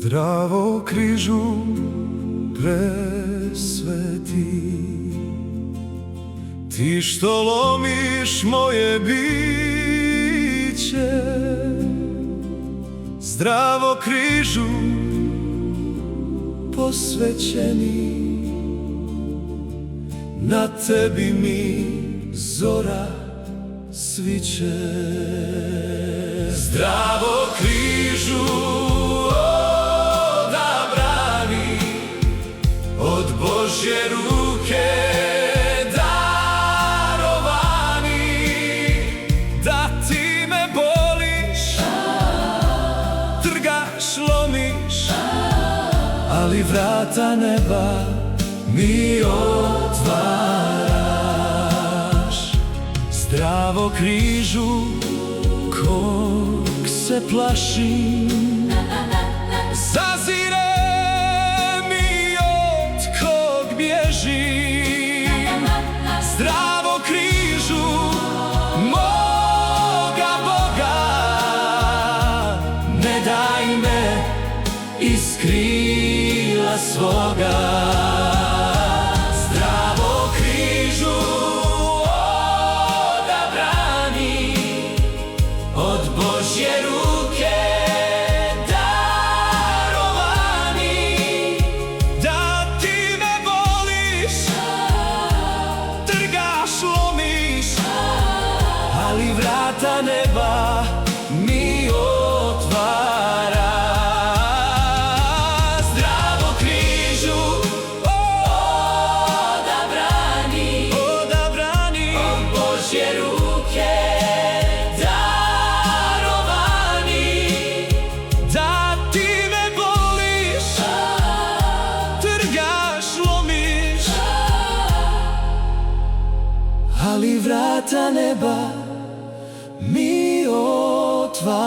Zdravo križu presveti, ti što lomiš moje biće. Zdravo križu posvećeni, na tebi mi zora sviće. Zdravo križu odabrani, od Božje ruke darovani, da ti me boliš, trgaš, lomiš, ali vrata neba mi otvaraš. Zdravo križu kog se plašim, zazirem i od kog bježim. Zdravo križu moga Boga, ne daj me iz krila svoga. Zdravo križu odabrani, od Božje ruke darovani, da ti me boliš, trgaš, lomiš, ali vrata neba mi otvaraš. Zdravo križu odabrani, od Božje ruke darovani, da ti me boliš, trgaš, lomiš, ali vrata neba mi otvaraš.